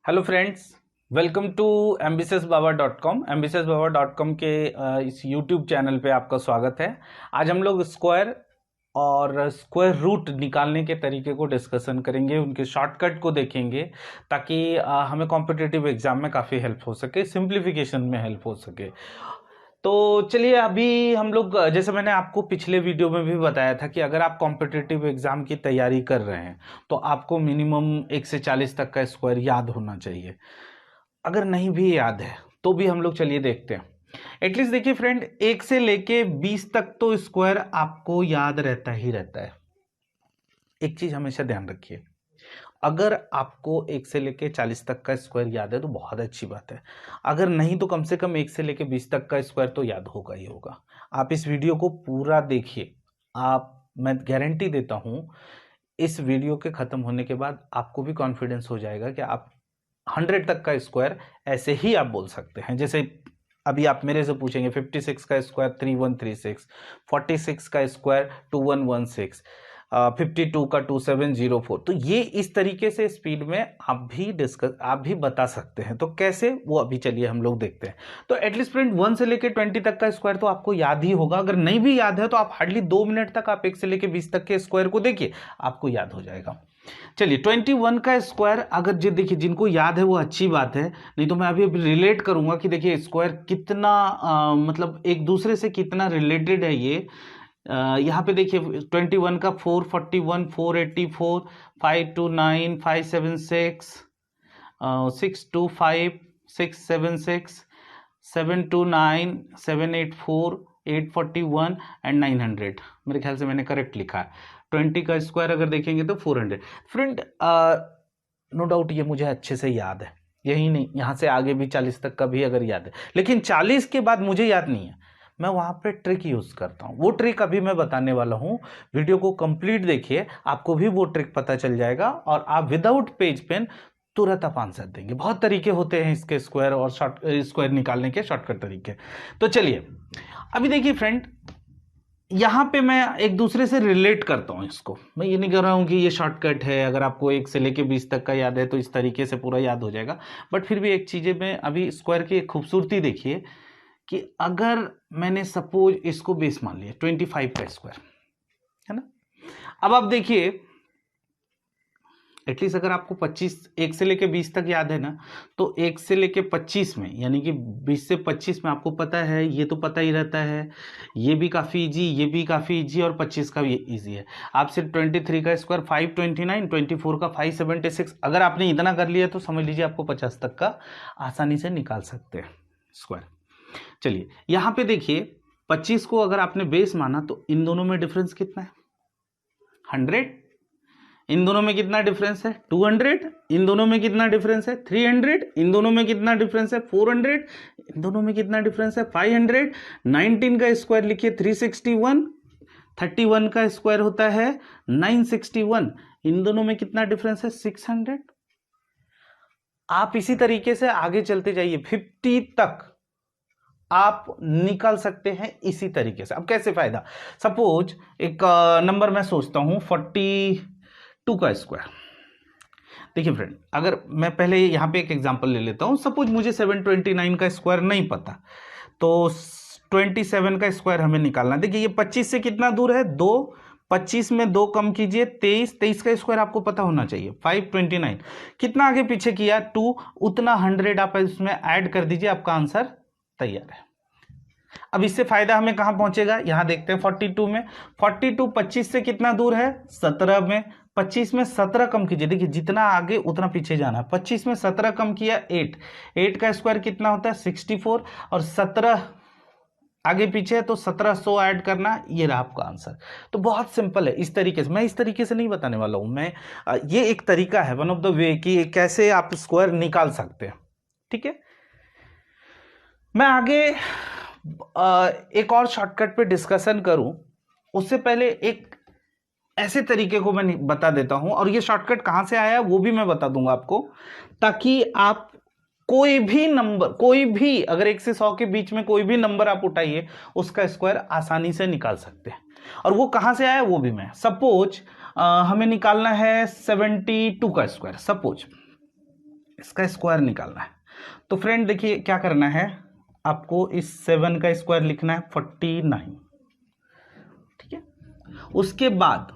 Hello friends, welcome to ambitiousbaba.com। ambitiousbaba.com के इस YouTube channel पे आपका स्वागत है। आज हम लोग स्क्वायर और स्क्वायर रूट निकालने के तरीके को डिस्कशन करेंगे, उनके शॉर्टकट को देखेंगे ताकि हमें कॉम्पिटिटिव एग्जाम में काफ़ी हेल्प हो सके, सिंप्लीफिकेशन में हेल्प हो सके। तो चलिए, अभी हम लोग जैसे मैंने आपको पिछले वीडियो में भी बताया था कि अगर आप कॉम्पिटिटिव एग्जाम की तैयारी कर रहे हैं तो आपको मिनिमम 1 से 40 तक का स्क्वायर याद होना चाहिए। अगर नहीं भी याद है तो भी हम लोग चलिए देखते हैं। एटलीस्ट देखिए फ्रेंड, 1 से लेके 20 तक तो स्क्वायर आपको याद रहता ही रहता है। एक चीज हमेशा ध्यान रखिए, अगर आपको 1 से लेके 40 तक का स्क्वायर याद है तो बहुत अच्छी बात है। अगर नहीं तो कम से कम 1 से लेके 20 तक का स्क्वायर तो याद होगा ही होगा। आप इस वीडियो को पूरा देखिए, मैं गारंटी देता हूं इस वीडियो के खत्म होने के बाद आपको भी कॉन्फिडेंस हो जाएगा कि आप 100 तक का स्क्वायर ऐसे ही आप बोल सकते हैं। जैसे अभी आप मेरे से पूछेंगे 56 का स्क्वायर 3136, 46 का स्क्वायर 2116, 52 का 2704। तो ये इस तरीके से स्पीड में आप भी बता सकते हैं। तो कैसे, वो अभी चलिए हम लोग देखते हैं। तो एटलीस्ट फ्रेंड 1 से लेके 20 तक का स्क्वायर तो आपको याद ही होगा। अगर नहीं भी याद है तो आप हार्डली 2 मिनट तक आप 1 से लेके 20 तक के स्क्वायर को देखिए, आपको याद हो जाएगा। चलिए 21 का स्क्वायर, अगर जो देखिए जिनको याद है वो अच्छी बात है, नहीं तो मैं अभी रिलेट करूंगा कि देखिए स्क्वायर कितना मतलब एक दूसरे से कितना रिलेटेड है ये। यहाँ पे देखिए 21 का 441, 484, 529, 576, 625, 676, 729, 784, 841 एंड 900। मेरे ख्याल से मैंने करेक्ट लिखा है। 20 का स्क्वायर अगर देखेंगे तो 400। फ्रेंड नो डाउट ये मुझे अच्छे से याद है, यही नहीं यहाँ से आगे भी 40 तक का भी अगर याद है, लेकिन 40 के बाद मुझे याद नहीं है। मैं वहां पे ट्रिक यूज करता हूँ, वो ट्रिक अभी मैं बताने वाला हूँ। वीडियो को कंप्लीट देखिए, आपको भी वो ट्रिक पता चल जाएगा और आप विदाउट पेज पेन तुरंत आप आंसर देंगे। बहुत तरीके होते हैं इसके स्क्वायर और स्क्वायर निकालने के शॉर्टकट तरीके। तो चलिए अभी देखिए फ्रेंड, यहां पे मैं एक दूसरे से रिलेट करता हूं इसको। मैं ये नहीं कर रहा हूं कि ये शॉर्टकट है, अगर आपको 1 से लेके 20 तक का याद है तो इस तरीके से पूरा याद हो जाएगा। बट फिर भी एक चीजें में अभी स्क्वायर की एक खूबसूरती देखिए कि अगर मैंने सपोज इसको बेस मान लिया 25 का स्क्वायर, है ना। अब आप देखिए एटलीस्ट अगर आपको 25 1 से लेके 20 तक याद है ना, तो 1 से लेके 25 में यानी कि 20 से 25 में आपको पता है, ये तो पता ही रहता है, ये भी काफ़ी इजी, ये भी काफ़ी इजी और 25 का भी इजी है। आप सिर्फ 23 का स्क्वायर 529, 24 का 576, अगर आपने इतना कर लिया तो समझ लीजिए आपको 50 तक का आसानी से निकाल सकते हैं स्क्वायर। चलिए यहाँ पे देखिए 25 को अगर आपने बेस माना तो इन दोनों में डिफरेंस कितना है? 100। इन दोनों में कितना डिफरेंस है? 200। इन दोनों में कितना डिफरेंस है? 300। इन दोनों में कितना डिफरेंस है? 400। इन दोनों में कितना डिफरेंस है? 500। 19 का स्क्वायर लिखिए 361। 31 का स्क्वायर होता है 961। इन दोनों में कितना डिफरेंस है? 600। आप इसी तरीके से आगे चलते जाइए, 50 तक आप निकाल सकते हैं इसी तरीके से। अब कैसे फायदा? सपोज एक नंबर मैं सोचता हूं 42 का स्क्वायर। देखिए फ्रेंड, अगर मैं पहले यहां पे एक एग्जांपल ले लेता हूं। सपोज मुझे 729 का स्क्वायर नहीं पता, तो 27 का स्क्वायर हमें निकालना। देखिए ये 25 से कितना दूर है? 2। 25 में 2 कम कीजिए 23। 23 का स्क्वायर आपको पता होना चाहिए 529। कितना आगे पीछे किया? 2। उतना 100 आप इसमें ऐड कर दीजिए, आपका आंसर तैयार है। अब इससे फायदा हमें कहां पहुंचेगा? यहां देखते हैं 42 में। 42 25 से कितना दूर है? 17 में। 25 में 17 कम कीजिए, देखिए जितना आगे उतना पीछे जाना है। 25 में 17 कम किया 8। 8 का स्क्वायर कितना होता है? 64। और 17 आगे पीछे है तो 1700 ऐड करना, ये रहा आपका आंसर। तो बहुत सिंपल है। इस तरीके से, मैं इस तरीके से नहीं बताने वाला हूं मैं, ये एक तरीका है, वन ऑफ द वे कि कैसे आप स्क्वायर निकाल सकते हैं। ठीक है, मैं आगे एक और शॉर्टकट पे डिस्कशन करूं उससे पहले एक ऐसे तरीके को मैं बता देता हूं, और ये शॉर्टकट कहां से आया है वो भी मैं बता दूंगा आपको, ताकि आप कोई भी नंबर, कोई भी अगर 1 से 100 के बीच में कोई भी नंबर आप उठाइए उसका स्क्वायर आसानी से निकाल सकते हैं। और वो कहां से आया वो भी मैं, सपोज हमें निकालना है 72 का स्क्वायर। सपोज इसका स्क्वायर निकालना है। तो फ्रेंड देखिए क्या करना है, आपको इस 7 का स्क्वायर लिखना है 49, ठीक है। उसके बाद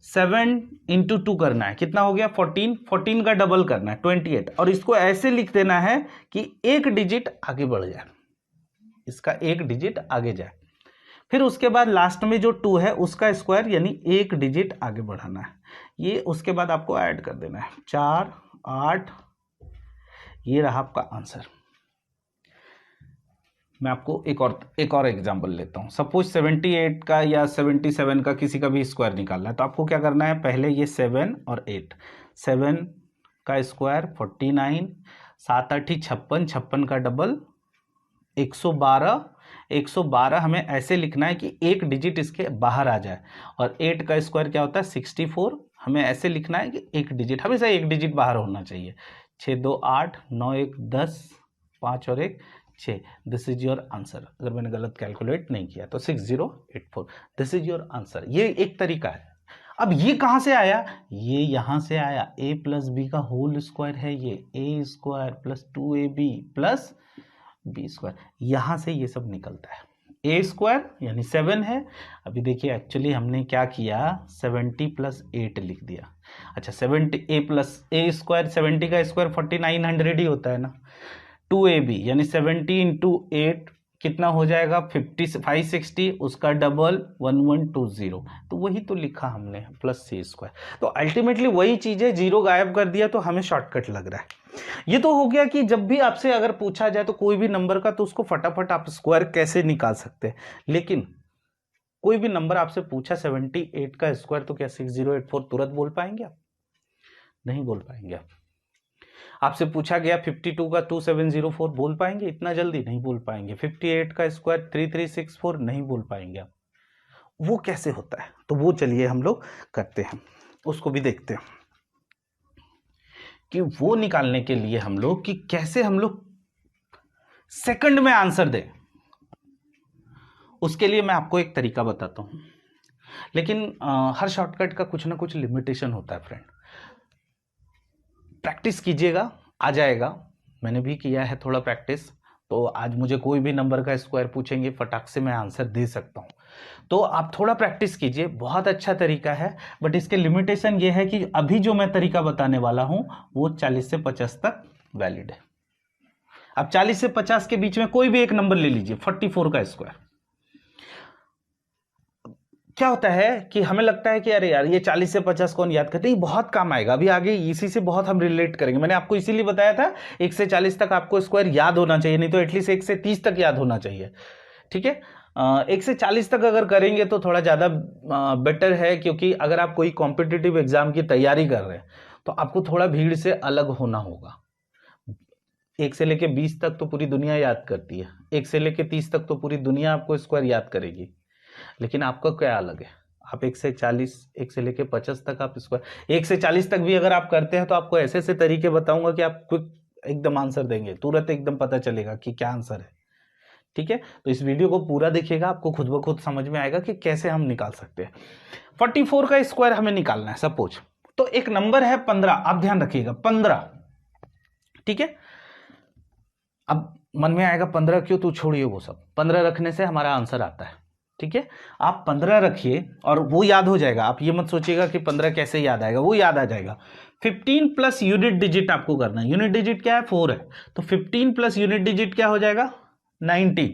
7 इंटू 2 करना है, कितना हो गया 14, 14 का डबल करना है 28, और इसको ऐसे लिख देना है कि एक डिजिट आगे बढ़ जाए, इसका एक डिजिट आगे जाए। फिर उसके बाद लास्ट में जो 2 है उसका स्क्वायर यानी एक डिजिट आगे बढ़ाना है। ये उसके बाद आपको ऐड कर देना है 4 8, ये रहा आपका आंसर। मैं आपको एक और एग्जांपल लेता हूं। सपोज 78 का या 77 का किसी का भी स्क्वायर निकालना है, तो आपको क्या करना है, पहले ये 7 और 8, 7 का स्क्वायर 49, 7 8 56, 56 का डबल 112, 112 हमें ऐसे लिखना है कि एक डिजिट इसके बाहर आ जाए, और 8 का स्क्वायर क्या होता है 64, हमें ऐसे लिखना है कि एक डिजिट, हमेशा एक डिजिट बाहर होना चाहिए। 6 2 8, 9 1 10, 5 और 1 6, दिस इज योर आंसर। अगर मैंने गलत कैलकुलेट नहीं किया तो 6084, दिस इज योर आंसर। ये एक तरीका है। अब ये कहां से आया, ये यहां से आया, a प्लस बी का होल स्क्वायर है ये, a square plus 2ab plus b square, यहां से ये सब निकलता है। a स्क्वायर यानी 7 है। अभी देखिए एक्चुअली हमने क्या किया, 70 प्लस 8 लिख दिया। अच्छा 70 a प्लस a स्क्वायर, 70 का स्क्वायर 4900 ही होता है ना। 2ab यानी 70 इंटू 8 कितना हो जाएगा 560, उसका डबल 1120, तो वही तो लिखा हमने प्लस सी स्क्वायर। तो अल्टीमेटली वही चीज है, जीरो गायब कर दिया तो हमें शॉर्टकट लग रहा है। ये तो हो गया कि जब भी आपसे अगर पूछा जाए तो कोई भी नंबर का, तो उसको फटाफट आप स्क्वायर कैसे निकाल सकते हैं। लेकिन कोई भी नंबर आपसे पूछा 78 का स्क्वायर, तो क्या 6084 तुरंत बोल पाएंगे आप? नहीं बोल पाएंगे आप। आपसे पूछा गया 52 का 2704 बोल पाएंगे इतना जल्दी? नहीं बोल पाएंगे। 58 का स्क्वायर 3364 नहीं बोल पाएंगे आप। वो कैसे होता है, तो वो चलिए हम लोग करते हैं, उसको भी देखते हैं कि वो निकालने के लिए हम लोग कि कैसे हम लोग सेकंड में आंसर दें। उसके लिए मैं आपको एक तरीका बताता हूं, लेकिन हर शॉर्टकट का कुछ ना कुछ लिमिटेशन होता है फ्रेंड। प्रैक्टिस कीजिएगा, आ जाएगा। मैंने भी किया है थोड़ा प्रैक्टिस, तो आज मुझे कोई भी नंबर का स्क्वायर पूछेंगे फटाक से मैं आंसर दे सकता हूं। तो आप थोड़ा प्रैक्टिस कीजिए, बहुत अच्छा तरीका है। बट इसके लिमिटेशन ये है कि अभी जो मैं तरीका बताने वाला हूं वो 40 से 50 तक वैलिड है। अब 40 से 50 के बीच में कोई भी एक नंबर ले लीजिए, 44 का स्क्वायर। क्या होता है कि हमें लगता है कि अरे यार ये 40 से 50 कौन याद करते हैं, बहुत काम आएगा। अभी आगे इसी से बहुत हम रिलेट करेंगे। मैंने आपको इसीलिए बताया था 1 से 40 तक आपको स्क्वायर याद होना चाहिए, नहीं तो एटलीस्ट 1 से 30 तक याद होना चाहिए, ठीक है। 1 से 40 तक अगर करेंगे तो थोड़ा ज़्यादा बेटर है, क्योंकि अगर आप कोई कॉम्पिटिटिव एग्जाम की तैयारी कर रहे हैं तो आपको थोड़ा भीड़ से अलग होना होगा। 1 से लेके 20 तक तो पूरी दुनिया याद करती है, 1 से लेके 30 तक तो पूरी दुनिया आपको स्क्वायर याद करेगी, लेकिन आपका क्या अलग है। आप 1 से 40, 1 से लेके 50 तक आप स्क्वायर, 1 से 40 तक भी अगर आप करते हैं तो आपको ऐसे ऐसे तरीके बताऊंगा कि आप क्विक एकदम आंसर देंगे, तुरंत एकदम पता चलेगा कि क्या आंसर है, ठीक है। तो इस वीडियो को पूरा देखिएगा, आपको खुद ब खुद समझ में आएगा कि कैसे हम निकाल सकते हैं। 44 का स्क्वायर हमें निकालना है सपोज, तो एक नंबर है 15, आप ध्यान रखिएगा 15, ठीक है। अब मन में आएगा 15 क्यों, तो छोड़िए वो सब, 15 रखने से हमारा आंसर आता है, ठीक है। आप 15 रखिए और वो याद हो जाएगा। आप ये मत सोचिएगा कि 15 कैसे याद आएगा, वो याद आ जाएगा। 15 प्लस यूनिट डिजिट आपको करना है। यूनिट डिजिट क्या है 4 है, तो 15 प्लस यूनिट डिजिट क्या हो जाएगा 19।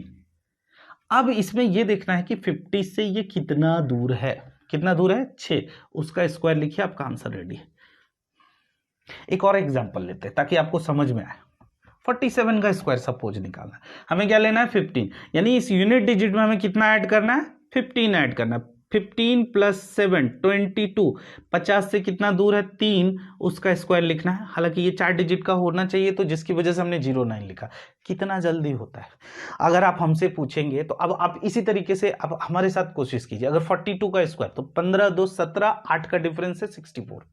अब इसमें ये देखना है कि 50 से ये कितना दूर है, कितना दूर है 6, उसका स्क्वायर लिखिए, आपका आंसर रेडी है। एक और एग्जांपल लेते हैं ताकि आपको समझ में आए। 47 का स्क्वायर सपोज निकालना है, हमें क्या लेना है 15, यानी इस यूनिट डिजिट में हमें कितना ऐड करना है 15 ऐड करना है। 15 प्लस 7 22, 50 से कितना दूर है 3, उसका स्क्वायर लिखना है। हालांकि ये 4 डिजिट का होना चाहिए, तो जिसकी वजह से हमने 09 लिखा। कितना जल्दी होता है अगर आप हमसे पूछेंगे तो। अब आप इसी तरीके से अब हमारे साथ कोशिश कीजिए। अगर 42 का स्क्वायर, तो 15 2 17, 8 का डिफरेंस है 64,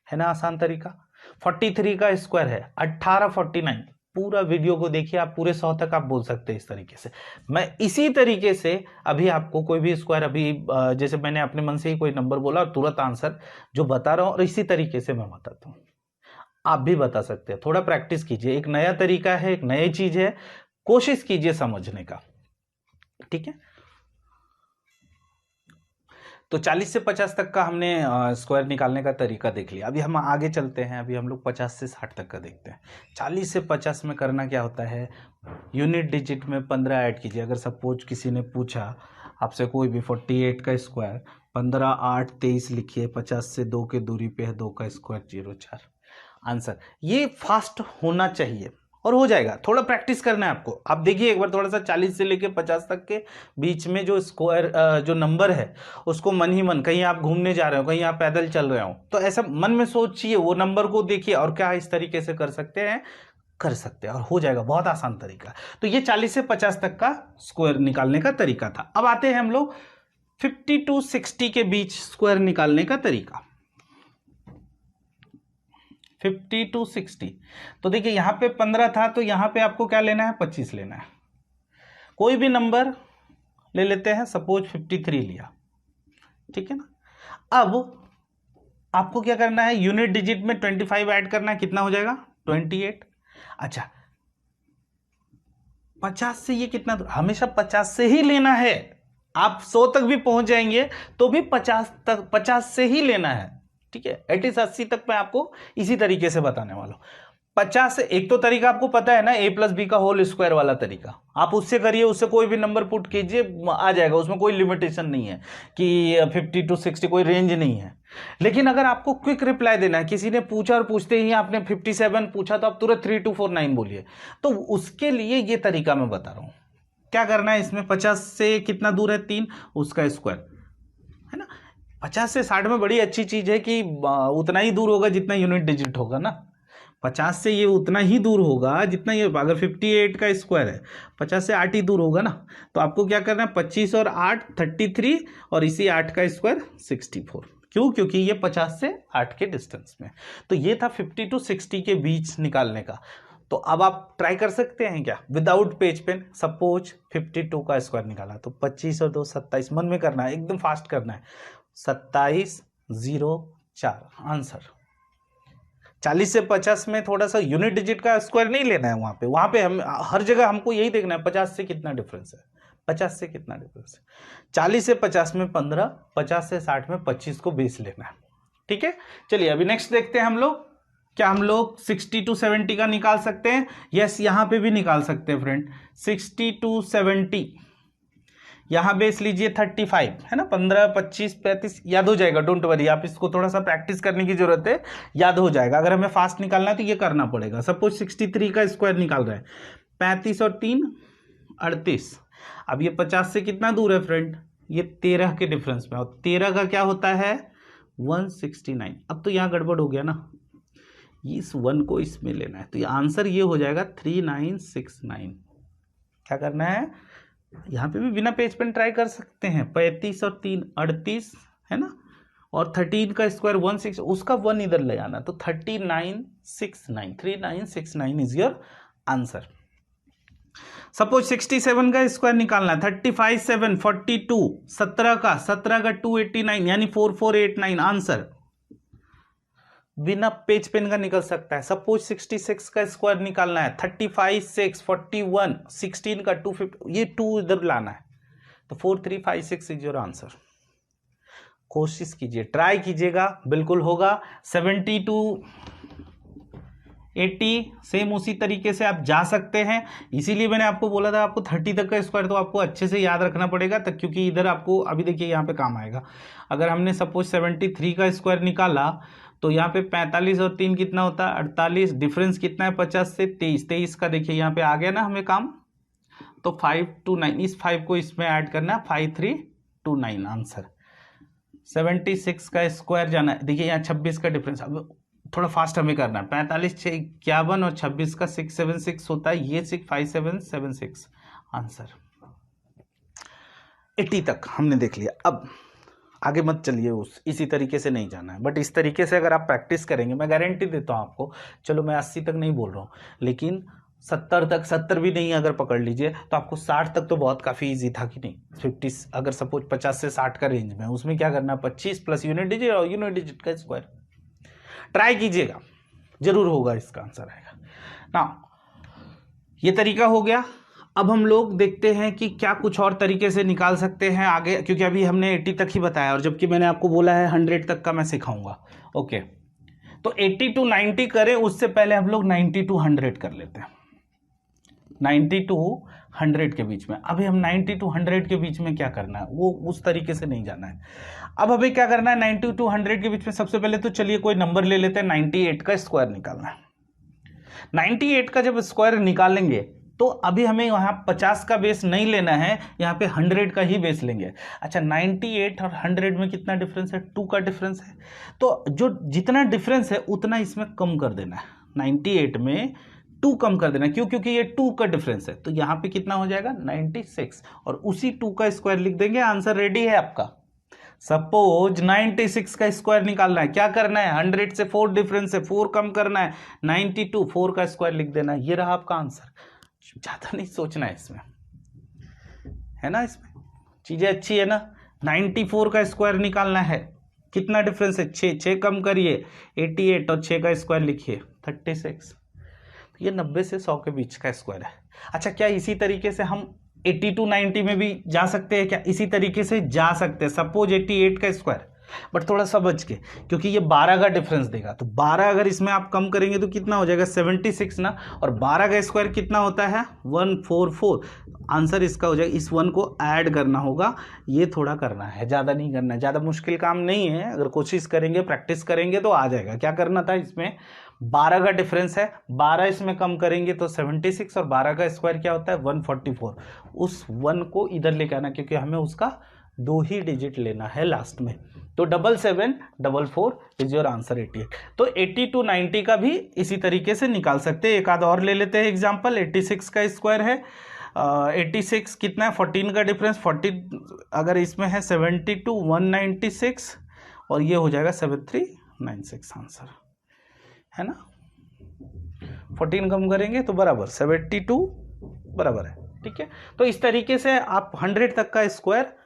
है ना आसान तरीका। 43 का स्क्वायर है 18 49, पूरा वीडियो को देखिए आप, पूरे 100 तक आप बोल सकते हैं इस तरीके से। मैं इसी तरीके से अभी आपको कोई भी स्क्वायर, अभी जैसे मैंने अपने मन से ही कोई नंबर बोला और तुरंत आंसर जो बता रहा हूं, और इसी तरीके से मैं बताता हूं। आप भी बता सकते हैं। थोड़ा प्रैक्टिस कीजिए, एक नया तरीका है, एक नई चीज है, कोशिश कीजिए समझने का, ठीक है। तो 40 से 50 तक का हमने स्क्वायर निकालने का तरीका देख लिया। अभी हम आगे चलते हैं, अभी हम लोग 50 से 60 तक का देखते हैं। 40 से 50 में करना क्या होता है, यूनिट डिजिट में 15 ऐड कीजिए। अगर सपोज किसी ने पूछा आपसे कोई भी 48 का स्क्वायर 15 8 23 लिखिए, 50 से 2 के दूरी पे है, 2 का स्क्वायर 04 आंसर। ये फास्ट होना चाहिए और हो जाएगा, थोड़ा प्रैक्टिस करना है आपको। आप देखिए एक बार थोड़ा सा 40 से लेके 50 तक के बीच में जो स्क्वायर जो नंबर है उसको मन ही मन, कहीं आप घूमने जा रहे हो, कहीं आप पैदल चल रहे हो, तो ऐसा मन में सोचिए, वो नंबर को देखिए और क्या इस तरीके से कर सकते हैं, कर सकते हैं और हो जाएगा। बहुत आसान तरीका। तो ये 40 से 50 तक का स्क्वायर निकालने का तरीका था। अब आते हैं हम लोग 50 to 60 के बीच स्क्वायर निकालने का तरीका। 50 to 60, तो देखिए यहां पे 15 था, तो यहां पे आपको क्या लेना है, 25 लेना है। कोई भी नंबर ले लेते हैं, सपोज 53 लिया, ठीक है ना। अब आपको क्या करना है, यूनिट डिजिट में 25 ऐड करना है, कितना हो जाएगा 28। अच्छा 50 से ये कितना, हमेशा 50 से ही लेना है। आप 100 तक भी पहुंच जाएंगे तो भी 50 से ही लेना है, ठीक है। 80 से 80 तक मैं आपको इसी तरीके से बताने वाला हूं। 50 से, एक तो तरीका आपको पता है ना, a+b का होल स्क्वायर वाला तरीका, आप उससे करिए, उससे कोई भी नंबर पुट कीजिए आ जाएगा, उसमें कोई लिमिटेशन नहीं है कि 50 to 60 कोई रेंज नहीं है। लेकिन अगर आपको क्विक रिप्लाई देना है, किसी ने पूछा और पूछते ही आपने 57 पूछा, तो आप तुरंत 3249 बोलिए, तो उसके लिए ये तरीका मैं बता रहा हूं। क्या करना है इसमें, 50 से कितना दूर है 3, उसका स्क्वायर, है ना। 50 से 60 में बड़ी अच्छी चीज है कि उतना ही दूर होगा जितना यूनिट डिजिट होगा ना। 50 से ये उतना ही दूर होगा जितना ये, अगर 58 का स्क्वायर है 50 से 8 ही दूर होगा ना। तो आपको क्या करना है, 25 और 8 33 और इसी 8 का स्क्वायर 64। क्यों, क्योंकि ये 50 से 8 के डिस्टेंस में। तो ये था 50 to 60 के बीच निकालने का। तो अब आप ट्राई कर सकते हैं क्या, विदाउट पेज पेन। सपोज 52 का स्क्वायर निकाला, तो 25 और 2 27, मन में करना है, एकदम फास्ट करना है, 2704 आंसर। 40 से 50 में थोड़ा सा यूनिट डिजिट का स्क्वायर नहीं लेना है, वहां पे हम हर जगह हमको यही देखना है 50 से कितना डिफरेंस है, 50 से कितना डिफरेंस है। 40 से 50 में 15, 50 से 60 में 25 को बेस लेना है, ठीक है। चलिए अभी नेक्स्ट देखते हैं हम लोग, क्या हम लोग 60 to 70 का निकाल सकते हैं। यस, यहां पे भी निकाल सकते हैं फ्रेंड। 60 to 70, यहां बेस लीजिए 35, है ना, 15 25 35 याद हो जाएगा, डोंट वरी। आप इसको थोड़ा सा प्रैक्टिस करने की जरूरत है, याद हो जाएगा। अगर हमें फास्ट निकालना है तो ये करना पड़ेगा। सपोज 63 का स्क्वायर निकाल रहे हैं, 35 और 3 38। अब ये 50 से कितना दूर है फ्रेंड, ये 13 के डिफरेंस में, और 13 का क्या होता है 169। अब तो यहां गड़बड़ हो गया ना, इस 1 को इसमें लेना है, तो ये आंसर ये हो जाएगा 3969। क्या करना है, यहां पे भी बिना पेज पेन ट्राई कर सकते हैं। 35 और 3 38, है ना, और 13 का स्क्वायर 16, उसका 1 इधर ले आना, तो 3969 इज योर आंसर। सपोज 67 का स्क्वायर निकालना है, 35 7 42, 17 का 289 यानी 4489 आंसर। बिना पेज पेन का निकल सकता है। सपोज 66 का स्क्वायर निकालना है, 35 6 41, 16 का 250, ये 2 इधर लाना है, तो 4356 इज योर आंसर। कोशिश कीजिए, ट्राई कीजिएगा, बिल्कुल होगा। 70 to 80 सेम उसी तरीके से आप जा सकते हैं। इसीलिए मैंने आपको बोला था आपको 30 तक का स्क्वायर तो आपको अच्छे से याद रखना पड़ेगा, तक क्योंकि इधर आपको अभी देखिए यहाँ पे काम आएगा। अगर हमने सपोज 73 का स्क्वायर निकाला, तो यहाँ पे 45 और 3 कितना होता है 48, डिफरेंस कितना है 50 से 23 का देखिए यहाँ पे आ गया ना हमें काम, तो 529, इस 5 को इसमें ऐड करना है, 5329 आंसर। 76 का स्क्वायर जाना है, देखिए यहाँ 26 का डिफरेंस, अब थोड़ा फास्ट हमें करना है। 45 6 51 और 26 का 676 होता है, ये 5776 आंसर। 80 तक हमने देख लिया। अब आगे मत चलिए, इसी तरीके से नहीं जाना है, बट इस तरीके से अगर आप प्रैक्टिस करेंगे, मैं गारंटी देता हूं आपको, चलो मैं 80 तक नहीं बोल रहा हूं, लेकिन 70 तक, 70 भी नहीं अगर पकड़ लीजिए तो आपको 60 तक तो बहुत काफ़ी इजी था कि नहीं। 50 अगर सपोज 50 से 60 का रेंज में, उसमें क्या करना है 25 प्लस यूनिट डिजिट और यूनिट डिजिट का स्क्वायर। ट्राई कीजिएगा, जरूर होगा, इसका आंसर आएगा ना। ये तरीका हो गया। अब हम लोग देखते हैं कि क्या कुछ और तरीके से निकाल सकते हैं आगे, क्योंकि अभी हमने 80 तक ही बताया और जबकि मैंने आपको बोला है 100 तक का मैं सिखाऊंगा। ओके, तो 80 टू 90 करें, उससे पहले हम लोग 90 टू 100 कर लेते हैं। 90 टू 100 के बीच में, अभी हम 90 टू 100 के बीच में क्या करना है, वो उस तरीके से नहीं जाना है। अब हमें क्या करना है, 90 टू 100 के बीच में सबसे पहले तो चलिए कोई नंबर ले लेते हैं, 98 का स्क्वायर निकालना है। 98 का जब स्क्वायर निकालेंगे तो अभी हमें यहाँ 50 का बेस नहीं लेना है, यहाँ पे 100 का ही बेस लेंगे। अच्छा, 98 और 100 में कितना डिफरेंस है, 2 का डिफरेंस है, तो जो जितना डिफरेंस है उतना इसमें कम कर देना है। 98 में 2 कम कर देना, क्यों, क्योंकि ये 2 का डिफरेंस है, तो यहाँ पे कितना हो जाएगा 96, और उसी 2 का स्क्वायर लिख देंगे। आंसर रेडी है आपका। सपोज 96 का स्क्वायर निकालना है, क्या करना है, 100 से 4 डिफरेंस है, 4 कम करना है, 92, 4 का स्क्वायर लिख देना है। ये रहा आपका आंसर। ज्यादा नहीं सोचना है इसमें, है ना, इसमें चीजें अच्छी है ना। 94 का स्क्वायर निकालना है, कितना डिफरेंस है, 6 कम करिए 88 और 6 का स्क्वायर लिखिए 36। ये 90 से 100 के बीच का स्क्वायर है। अच्छा, क्या इसी तरीके से हम 80 टू 90 में भी जा सकते हैं क्या, इसी तरीके से जा सकते हैं। सपोज 88 का स्क्वायर, बट थोड़ा सा बच के, क्योंकि ये 12 का डिफरेंस देगा, तो 12 अगर इसमें आप कम करेंगे तो कितना हो जाएगा 76 ना, और 12 का स्क्वायर कितना होता है 144। आंसर इसका हो जाएगा, इस 1 को ऐड करना होगा, ये थोड़ा करना है, ज़्यादा नहीं करना है, ज़्यादा मुश्किल काम नहीं है, अगर कोशिश करेंगे प्रैक्टिस करेंगे तो आ जाएगा। क्या करना था, इसमें 12 का डिफरेंस है, 12 इसमें कम करेंगे तो 76, और 12 का स्क्वायर क्या होता है 144। उस 1 को इधर लेके आना, क्योंकि हमें उसका 2 ही डिजिट लेना है लास्ट में। तो 7744 इज योर आंसर 88। तो 80 टू 90 का भी इसी तरीके से निकाल सकते हैं। एक आध और ले लेते हैं एग्जांपल। 86 का स्क्वायर है, 86 कितना है 14 का डिफरेंस, 40 अगर इसमें है 70 टू 196, और ये हो जाएगा 7396 आंसर, है ना। 14 कम करेंगे तो बराबर 72 बराबर है, ठीक है। तो इस तरीके से आप 100 तक का स्क्वायर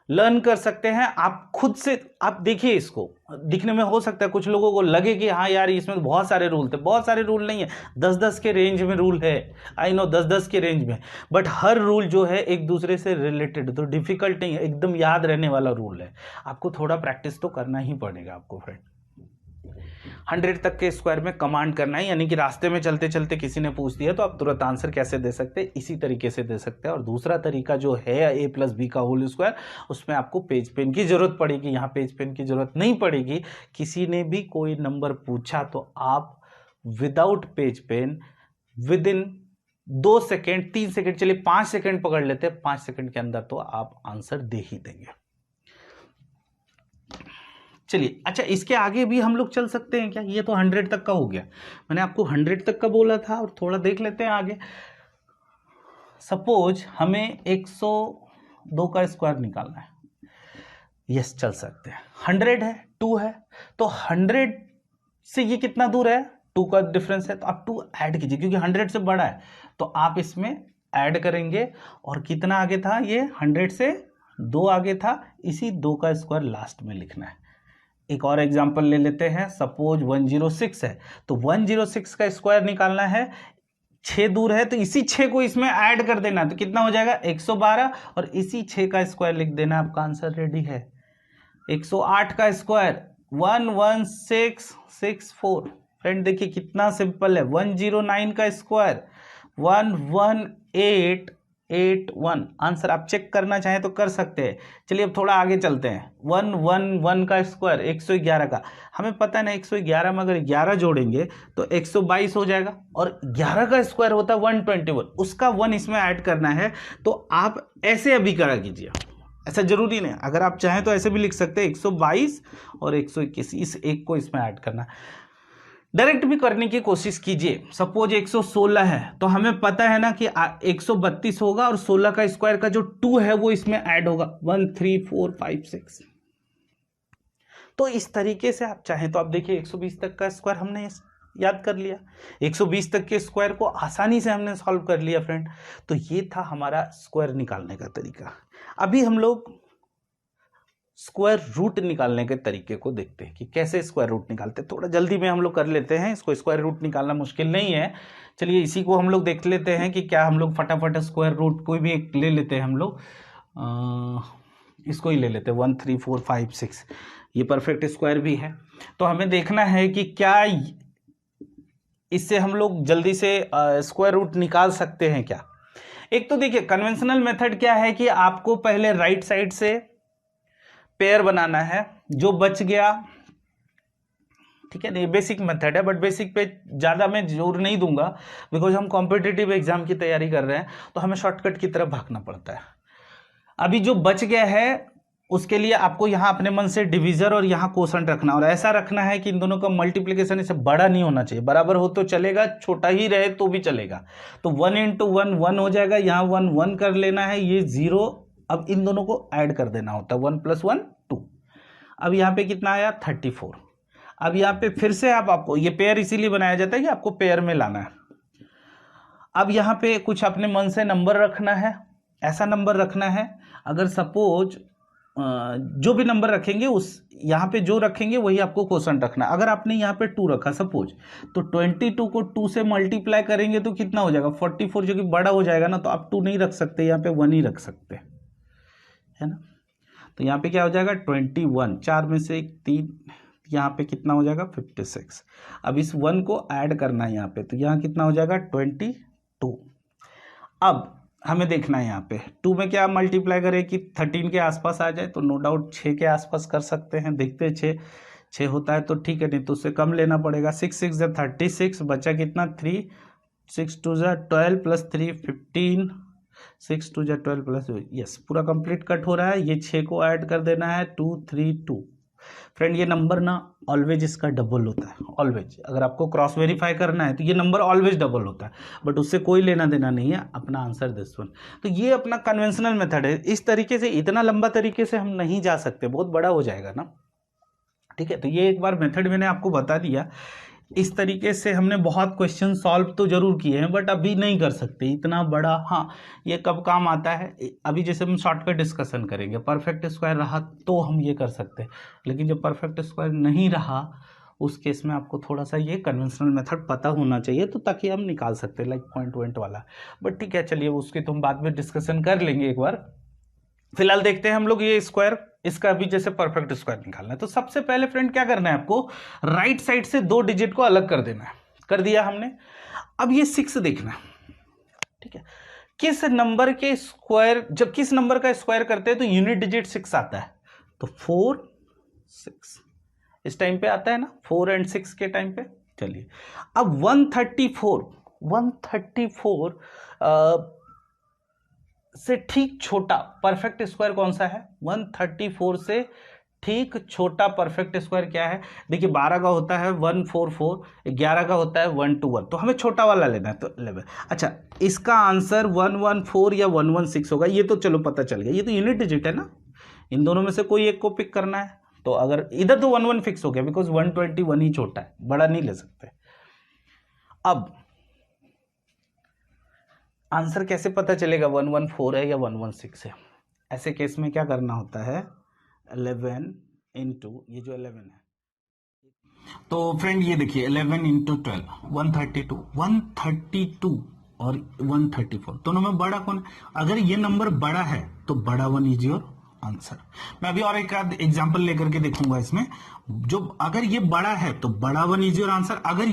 लर्न कर सकते हैं। आप खुद से आप देखिए, इसको दिखने में हो सकता है कुछ लोगों को लगे कि हाँ यार इसमें बहुत सारे रूल थे, बहुत सारे रूल नहीं है, 10-10 के रेंज में रूल है, आई नो 10-10 के रेंज में, बट हर रूल जो है एक दूसरे से रिलेटेड, तो डिफिकल्ट नहीं है, एकदम याद रहने वाला रूल है। आपको थोड़ा प्रैक्टिस तो करना ही पड़ेगा आपको फ्रेंड। 100 तक के स्क्वायर में कमांड करना है, यानी कि रास्ते में चलते चलते किसी ने पूछ दिया तो आप तुरंत आंसर कैसे दे सकते हैं, इसी तरीके से दे सकते हैं। और दूसरा तरीका जो है a+b का होल स्क्वायर, उसमें आपको पेज पेन की जरूरत पड़ेगी, यहाँ पेज पेन की जरूरत नहीं पड़ेगी। किसी ने भी कोई नंबर पूछा तो आप without page pen within 2 second 3 second, चलिए 5 सेकेंड पकड़ लेते हैं, 5 सेकेंड के अंदर तो आप आंसर दे ही देंगे। चलिए, अच्छा इसके आगे भी हम लोग चल सकते हैं क्या, ये तो 100 तक का हो गया, मैंने आपको 100 तक का बोला था, और थोड़ा देख लेते हैं आगे। सपोज हमें 102 का स्क्वायर निकालना है, यस चल सकते हैं। 100 है, 2 है, तो 100 से ये कितना दूर है, 2 का डिफरेंस है, तो आप 2 ऐड कीजिए, क्योंकि 100 से बड़ा है, तो आप इसमें ऐड करेंगे। और कितना आगे था, ये 100 से 2 आगे था, इसी 2 का स्क्वायर लास्ट में लिखना है। एक और एग्जांपल ले लेते हैं। सपोज 106 है, तो 106 का स्क्वायर निकालना है, 6 दूर है, तो इसी 6 को इसमें ऐड कर देना, तो कितना हो जाएगा 112, और इसी 6 का स्क्वायर लिख देना, आपका आंसर रेडी है। 108 का स्क्वायर 11664, फ्रेंड देखिए कितना सिंपल है। 109 का स्क्वायर 11881, आंसर आप चेक करना चाहें तो कर सकते हैं। चलिए अब थोड़ा आगे चलते हैं। 111 का स्क्वायर 111 का, हमें पता है ना 111 में अगर 11 जोड़ेंगे तो 122 हो जाएगा, और 11 का स्क्वायर होता है 121, उसका 1 इसमें ऐड करना है। तो आप ऐसे अभी करा कीजिए, ऐसा जरूरी नहीं, अगर आप चाहें तो ऐसे भी लिख सकते हैं 122 और 121, इस एक को इसमें ऐड करना। डायरेक्ट भी करने की कोशिश कीजिए। सपोज 116 है, तो हमें पता है ना कि 132 होगा, और 16 का स्क्वायर का जो 2 है वो इसमें ऐड होगा, 13456। तो इस तरीके से आप चाहें तो आप देखिए 120 तक का स्क्वायर हमने याद कर लिया, 120 तक के स्क्वायर को आसानी से हमने सॉल्व कर लिया फ्रेंड। तो ये था हमारा स्क्वायर निकालने का तरीका। अभी हम लोग स्क्वायर रूट निकालने के तरीके को देखते हैं कि कैसे स्क्वायर रूट निकालते हैं। थोड़ा जल्दी में हम लोग कर लेते हैं इसको, स्क्वायर रूट निकालना मुश्किल नहीं है। चलिए इसी को हम लोग देख लेते हैं कि क्या हम लोग फटाफट स्क्वायर रूट कोई भी एक ले लेते हैं हम लोग, इसको ही ले लेते हैं 1 3 4 5 6। ये परफेक्ट स्क्वायर भी है, तो हमें देखना है कि क्या इससे हम लोग जल्दी से स्क्वायर रूट निकाल सकते हैं क्या। एक तो देखिए कन्वेंशनल मेथड क्या है कि आपको पहले राइट साइड से पेयर बनाना है, जो बच गया, ठीक है। ये बेसिक मेथड है, बट बेसिक पे ज़्यादा मैं जोर नहीं दूंगा बिकॉज हम कॉम्पिटिटिव एग्जाम की तैयारी कर रहे हैं, तो हमें शॉर्टकट की तरफ भागना पड़ता है। अभी जो बच गया है उसके लिए आपको यहाँ अपने मन से डिविजर और यहाँ कोसेंट रखना, और ऐसा रखना है कि इन दोनों का मल्टीप्लिकेशन इससे बड़ा नहीं होना चाहिए, बराबर हो तो चलेगा, छोटा ही रहे तो भी चलेगा। तो 1 × 1 1 हो जाएगा, यहाँ 1 1 कर लेना है, ये 0। अब इन दोनों को ऐड कर देना होता है, 1 + 1 2। अब यहाँ पे कितना आया 34। अब यहाँ पे फिर से आपको ये पेयर इसीलिए बनाया जाता है कि आपको पेयर में लाना है। अब यहाँ पे कुछ अपने मन से नंबर रखना है, ऐसा नंबर रखना है, अगर सपोज जो भी नंबर रखेंगे उस यहाँ पे जो रखेंगे वही आपको क्वोशंट रखना। अगर आपने यहाँ पे 2 रखा सपोज, तो 22 को 2 से मल्टीप्लाई करेंगे तो कितना हो जाएगा 44, जो कि बड़ा हो जाएगा ना, तो आप 2 नहीं रख सकते, यहाँ पे 1 ही रख सकते है ना। तो यहाँ पे क्या हो जाएगा 21, 4 में से 3, यहाँ पे कितना हो जाएगा 56। अब इस 1 को ऐड करना है यहाँ पे, तो यहाँ कितना हो जाएगा 22। अब हमें देखना है यहाँ पे 2 में क्या मल्टीप्लाई करें कि 13 के आसपास आ जाए, तो नो डाउट 6 के आसपास कर सकते हैं। देखते हैं 6 होता है तो ठीक है, नहीं तो उससे कम लेना पड़ेगा। 6 6 = 36, बचा कितना 3, 6 2 = 12 + 3 15, 6 2 = 12 प्लस, यस पूरा कंप्लीट कट हो रहा है। ये 6 को ऐड कर देना है 2 3 2। फ्रेंड ये नंबर ना ऑलवेज इसका डबल होता है, ऑलवेज। अगर आपको क्रॉस वेरीफाई करना है तो ये नंबर ऑलवेज डबल होता है, बट उससे कोई लेना देना नहीं है। अपना आंसर दिस वन। तो ये अपना कन्वेंशनल मेथड है। इस तरीके से इतना लंबा तरीके से हम नहीं जा सकते, बहुत बड़ा हो जाएगा ना, ठीक है। तो ये एक बार मेथड मैंने आपको बता दिया। इस तरीके से हमने बहुत क्वेश्चन सॉल्व तो जरूर किए हैं, बट अभी नहीं कर सकते इतना बड़ा। हाँ, ये कब काम आता है, अभी जैसे हम शॉर्टकट डिस्कशन करेंगे, परफेक्ट स्क्वायर रहा तो हम ये कर सकते हैं, लेकिन जब परफेक्ट स्क्वायर नहीं रहा उस केस में आपको थोड़ा सा ये कन्वेंशनल मेथड पता होना चाहिए, तो ताकि हम निकाल सकते हैं, लाइक पॉइंट वाला। बट ठीक है, चलिए उसकी तो हम बाद में डिस्कशन कर लेंगे एक बार। फिलहाल देखते हैं हम लोग ये स्क्वायर, इसका भी जैसे परफेक्ट स्क्वायर निकालना है। तो सबसे पहले फ्रेंड क्या करना है आपको, राइट साइड से 2 डिजिट को अलग कर देना है। कर दिया हमने। अब ये 6 देखना है, ठीक है। किस नंबर के स्क्वायर, जब किस नंबर का स्क्वायर करते हैं तो यूनिट डिजिट 6 आता है, तो 4 6 इस टाइम पे आता है ना, 4 और 6 के टाइम पे। चलिए अब 134 से ठीक छोटा परफेक्ट स्क्वायर कौन सा है, 134 से ठीक छोटा परफेक्ट स्क्वायर क्या है। देखिए 12 का होता है 144, 11 का होता है 121, तो हमें छोटा वाला लेना है, तो 11। अच्छा, इसका आंसर 114 या 116 होगा, ये तो चलो पता चल गया, ये तो यूनिट डिजिट है ना, इन दोनों में से कोई एक को पिक करना है। तो अगर इधर तो 11 फिक्स हो गया, बिकॉज 121 ही छोटा है, बड़ा नहीं ले सकते। अब आंसर कैसे पता चलेगा 114 है या 116 है। ऐसे केस में क्या करना होता है, 11 × ये जो 11 है, तो फ्रेंड ये देखिए 11 × 12 132 और 134 दोनों में बड़ा कौन है। अगर ये नंबर बड़ा है तो बड़ा 1 इज योर आंसर। मैं अभी और एक एग्जांपल लेकर के देखूंगा इसमें, जो अगर ये बड़ा है तो बड़ा 1 इज योर आंसर। अगर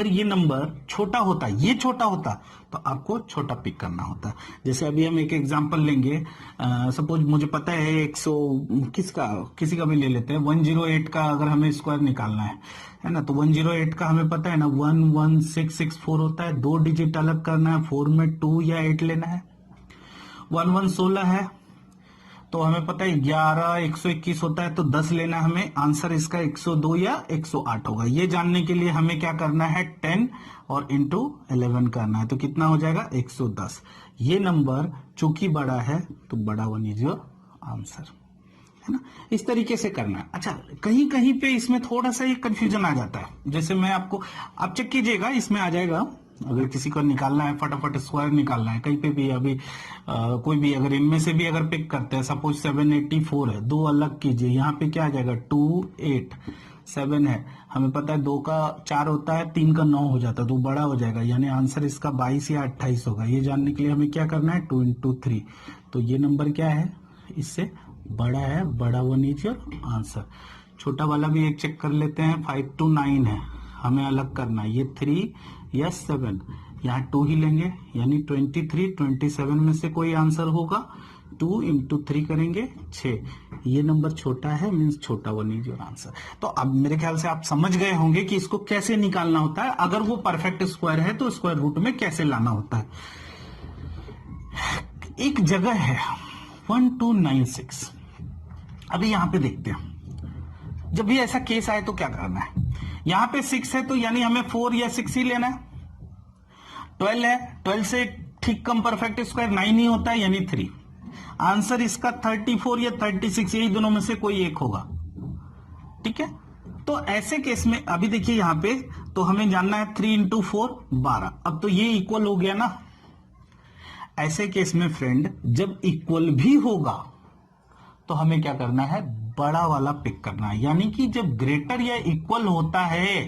ये नंबर छोटा होता, ये छोटा होता, तो आपको छोटा पिक करना होता। जैसे अभी हम एक एग्जांपल लेंगे, सपोज मुझे पता है 100 किसी का भी ले लेते हैं, 108 का अगर हमें स्क्वायर निकालना है ना, तो 108 का हमें पता है ना 11664 होता है। 2 डिजिट अलग करना है, 4 में 2 या 8 लेना है। 1116 है तो हमें पता है 11 121 होता है, तो 10 लेना है हमें। आंसर इसका 102 या 108 होगा। ये जानने के लिए हमें क्या करना है, 10 और इंटू 11 करना है, तो कितना हो जाएगा 110। ये नंबर चूंकि बड़ा है तो बड़ा 1 इज योर आंसर, है ना। इस तरीके से करना है। अच्छा, कहीं कहीं पे इसमें थोड़ा सा ये कंफ्यूजन आ जाता है। जैसे मैं आपको, आप चेक कीजिएगा, इसमें आ जाएगा अगर किसी को निकालना है, फटाफट स्क्वायर निकालना है कहीं पे भी, अभी कोई भी अगर इनमें से भी अगर पिक करते हैं, सपोज 784 है, दो अलग कीजिए, यहाँ पे क्या आ जाएगा 2 8 7 है, हमें पता है 2 का 4 होता है, 3 का 9 हो जाता है, तो बड़ा हो जाएगा, यानी आंसर इसका 22 या 28 होगा। ये जानने के लिए हमें क्या करना है 2 × 3, तो ये नंबर क्या है, इससे बड़ा है, बड़ा वन इज योर आंसर। छोटा वाला भी एक चेक कर लेते हैं, 5 to 9 है, हमें अलग करना है, ये 3 या 7, यहाँ 2 ही लेंगे, यानी 23 27 में से कोई आंसर होगा, 2 × 3 करेंगे 6, ये नंबर छोटा है, मीन्स छोटा वन इज योर आंसर। तो अब मेरे ख्याल से आप समझ गए होंगे कि इसको कैसे निकालना होता है, अगर वो परफेक्ट स्क्वायर है तो स्क्वायर रूट में कैसे लाना होता है। एक जगह है 1296, अभी यहां पे देखते हैं, जब भी ऐसा केस आए तो क्या करना है, यहां पे 6 है तो यानी हमें 4 या 6 ही लेना है, 12 है, 12 से ठीक कम परफेक्ट स्क्वायर 9 ही होता है, यानी 3, आंसर इसका 34 या 36, यही दोनों में से कोई एक होगा, ठीक है। तो ऐसे केस में अभी देखिए यहां पे, तो हमें जानना है 3 × 4 12, अब तो ये इक्वल हो गया ना। ऐसे केस में फ्रेंड जब इक्वल भी होगा तो हमें क्या करना है, बड़ा वाला पिक करना है, यानी कि जब ग्रेटर या इक्वल होता है,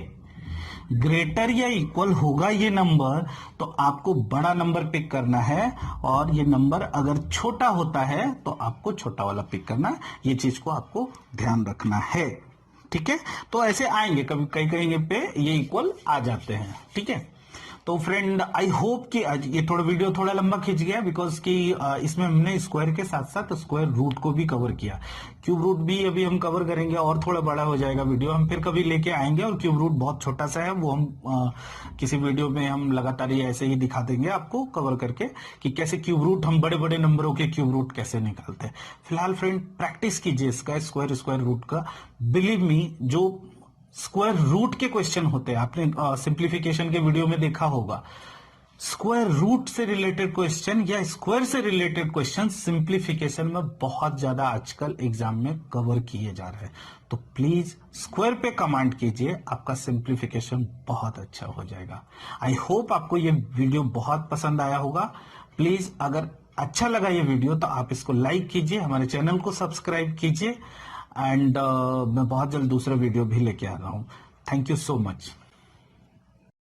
ग्रेटर या इक्वल होगा ये नंबर, तो आपको बड़ा नंबर पिक करना है, और ये नंबर अगर छोटा होता है तो आपको छोटा वाला पिक करना है। ये चीज को आपको ध्यान रखना है, ठीक है। तो ऐसे आएंगे कभी कहीं कहीं पे ये इक्वल आ जाते हैं, ठीक है। तो फ्रेंड आई होप कि आज ये थोड़ा वीडियो थोड़ा लंबा खिंच गया, बिकॉज कि इसमें हमने स्क्वायर के साथ साथ स्क्वायर रूट को भी कवर किया, क्यूब रूट भी अभी हम कवर करेंगे, और थोड़ा बड़ा हो जाएगा वीडियो, हम फिर कभी लेके आएंगे। और क्यूब रूट बहुत छोटा सा है, वो हम किसी वीडियो में हम लगातार ये ऐसे ही दिखा देंगे आपको कवर करके, कि कैसे क्यूब रूट, हम बड़े बड़े नंबरों के क्यूब रूट कैसे निकालते हैं। फिलहाल फ्रेंड प्रैक्टिस कीजिए इसका स्क्वायर रूट का। बिलीव मी, जो स्क्वायर रूट के क्वेश्चन होते हैं, आपने सिंप्लीफिकेशन के वीडियो में देखा होगा, स्क्वायर रूट से रिलेटेड क्वेश्चन या स्क्वायर से रिलेटेड क्वेश्चन सिंप्लीफिकेशन में बहुत ज्यादा आजकल एग्जाम में कवर किए जा रहे हैं। तो प्लीज स्क्वायर पे कमांड कीजिए, आपका सिंप्लीफिकेशन बहुत अच्छा हो जाएगा। आई होप आपको ये वीडियो बहुत पसंद आया होगा। प्लीज अगर अच्छा लगा ये वीडियो तो आप इसको लाइक कीजिए, हमारे चैनल को सब्सक्राइब कीजिए, एंड मैं बहुत जल्द दूसरा वीडियो भी लेके आ रहा हूं। Thank you so much.